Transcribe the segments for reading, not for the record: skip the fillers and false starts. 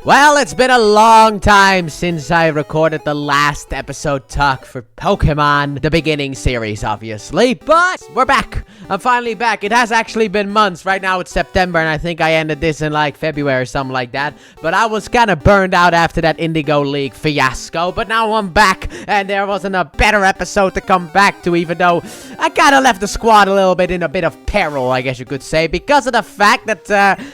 Well, it's been a long time since I recorded the last episode talk for Pokemon, the beginning series, obviously, but we're back. I'm finally back. It has actually been months. Right now it's September, and I think I ended this in like February or something like that, but I was kind of burned out after that Indigo League fiasco, but now I'm back, and there wasn't a better episode to come back to, even though I kind of left the squad a little bit in a bit of peril, I guess you could say, because of the fact that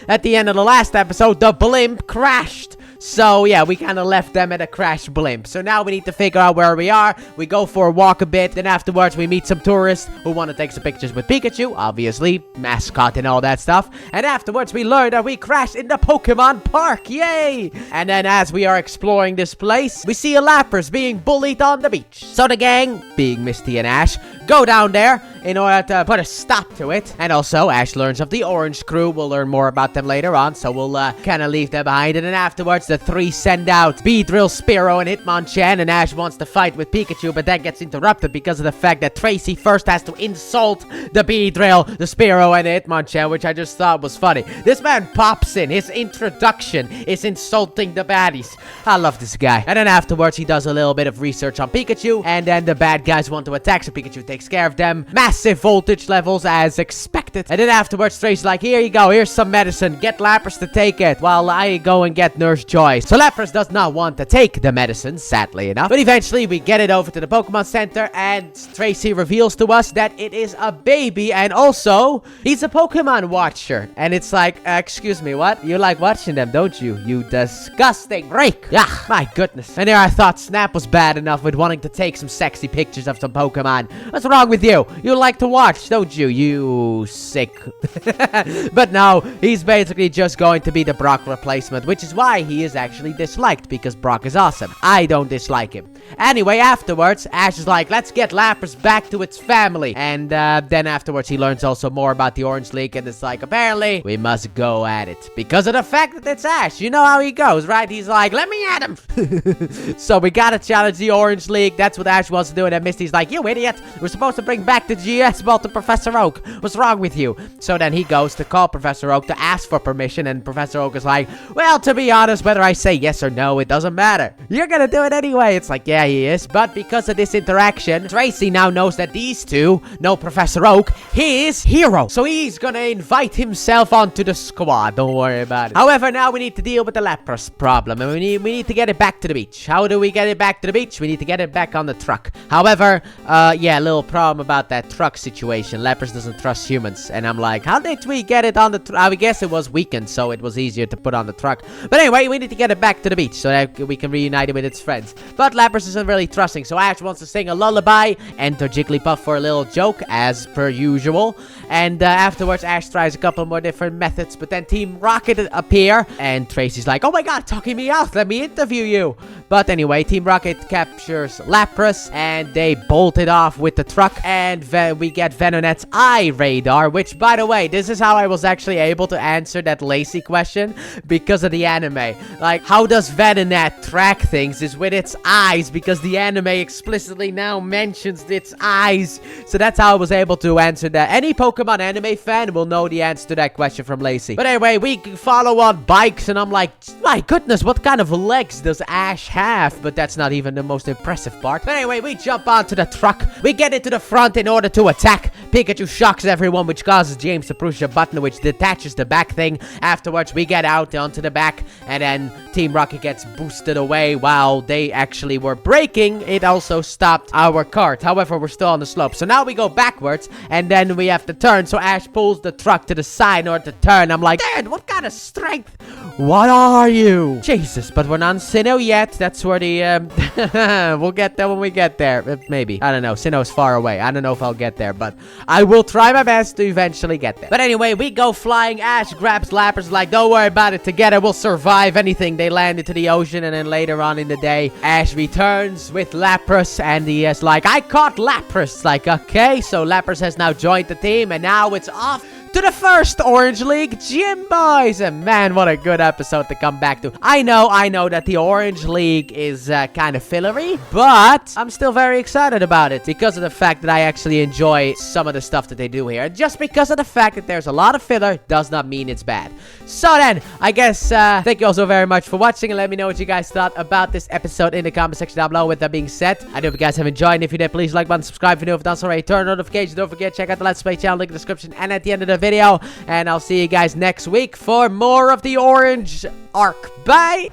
at the end of the last episode, the blimp crashed. So, yeah, we kind of left them at a crashed blimp. So now we need to figure out where we are. We go for a walk a bit. Then afterwards, we meet some tourists who want to take some pictures with Pikachu. Obviously, mascot and all that stuff. And afterwards, we learn that we crashed in the Pokemon Park. Yay! And then as we are exploring this place, we see a Lapras being bullied on the beach. So the gang, being Misty and Ash, go down there in order to put a stop to it. And also, Ash learns of the Orange Crew. We'll learn more about them later on. So we'll kind of leave them behind. And then afterwards, the three send out Beedrill, Spearow, and Hitmonchan, and Ash wants to fight with Pikachu, but that gets interrupted because of the fact that Tracy first has to insult the Beedrill, the Spearow, and the Hitmonchan, which I just thought was funny. This man pops in. His introduction is insulting the baddies. I love this guy. And then afterwards, he does a little bit of research on Pikachu, and then the bad guys want to attack, so Pikachu takes care of them. Massive voltage levels as expected. And then afterwards, Tracy's like, here you go, here's some medicine. Get Lapras to take it while I go and get Nurse Joy. So Lapras does not want to take the medicine, sadly enough. But eventually, we get it over to the Pokemon Center, and Tracy reveals to us that it is a baby, and also, he's a Pokemon watcher. And it's like, excuse me, what? You like watching them, don't you? You disgusting freak. Ah, my goodness. And there I thought Snap was bad enough with wanting to take some sexy pictures of some Pokemon. What's wrong with you? You like to watch, don't you? You sick. But no, he's basically just going to be the Brock replacement, which is why he is actually disliked, because Brock is awesome. I don't dislike him. Anyway, afterwards, Ash is like, let's get Lapras back to its family. And then afterwards, he learns also more about the Orange League, and it's like, apparently, we must go at it. Because of the fact that it's Ash. You know how he goes, right? He's like, let me at him. So we gotta challenge the Orange League. That's what Ash wants to do. And then Misty's like, you idiot. We're supposed to bring back the GS ball to Professor Oak. What's wrong with you? So then he goes to call Professor Oak to ask for permission. And Professor Oak is like, well, to be honest, whether I say yes or no, it doesn't matter. You're gonna do it anyway. It's like, yeah, he is. But because of this interaction, Tracy now knows that these two know Professor Oak, his hero. So he's gonna invite himself onto the squad. Don't worry about it. However, now we need to deal with the Lapras problem. And we need to get it back to the beach. How do we get it back to the beach? We need to get it back on the truck. However, yeah, a little problem about that truck situation. Lapras doesn't trust humans. And I'm like, how did we get it on the truck? I guess it was weakened, so it was easier to put on the truck. But anyway, we need to get it back to the beach so that we can reunite it with its friends. But Lapras isn't really trusting, so Ash wants to sing a lullaby. Enter Jigglypuff for a little joke, as per usual. And afterwards, Ash tries a couple more different methods, but then Team Rocket appear, and Tracy's like, oh my god, talking me out, let me interview you. But anyway, Team Rocket captures Lapras, and they bolted off with the truck, and we get Venonet's eye radar, which, by the way, this is how I was actually able to answer that Lacey question, because of the anime. Like, how does Venonet track things is with its eyes, because the anime explicitly now mentions its eyes. So that's how I was able to answer that. Any Pokemon anime fan will know the answer to that question from Lacey. But anyway, we follow on bikes, and I'm like, my goodness, what kind of legs does Ash have? But that's not even the most impressive part. But anyway, we jump onto the truck. We get into the front in order to attack. Pikachu shocks everyone, which causes James to push a button which detaches the back thing. Afterwards, we get out onto the back, and then Team Rocket gets boosted away while they actually were braking. It also stopped our cart. However, we're still on the slope. So now we go backwards, and then we have to turn. So Ash pulls the truck to the side in order to turn. I'm like, dude, what kind of strength? What are you? Jesus, but we're not on Sinnoh yet. That's where the, we'll get there when we get there. Maybe. I don't know. Sinnoh's far away. I don't know if I'll get there, but I will try my best to eventually get there. But anyway, we go flying. Ash grabs Lapras like, don't worry about it. Together, we'll survive anything. They land into the ocean, and then later on in the day, Ash returns with Lapras, and he is like, I caught Lapras. Like, okay, so Lapras has now joined the team, and now it's off to the first Orange League Gym, boys. And man, what a good episode to come back to. I know that the Orange League is kind of fillery, but I'm still very excited about it because of the fact that I actually enjoy some of the stuff that they do here. And just because of the fact that there's a lot of filler does not mean it's bad. So then, I guess, thank you all so very much for watching, and let me know what you guys thought about this episode in the comment section down below. With that being said, I hope you guys have enjoyed, and if you did, please like button, subscribe if you're new, if not already, turn on notifications, don't forget, check out the Let's Play channel, link in the description, and at the end of the video, and I'll see you guys next week for more of the Orange arc. Bye!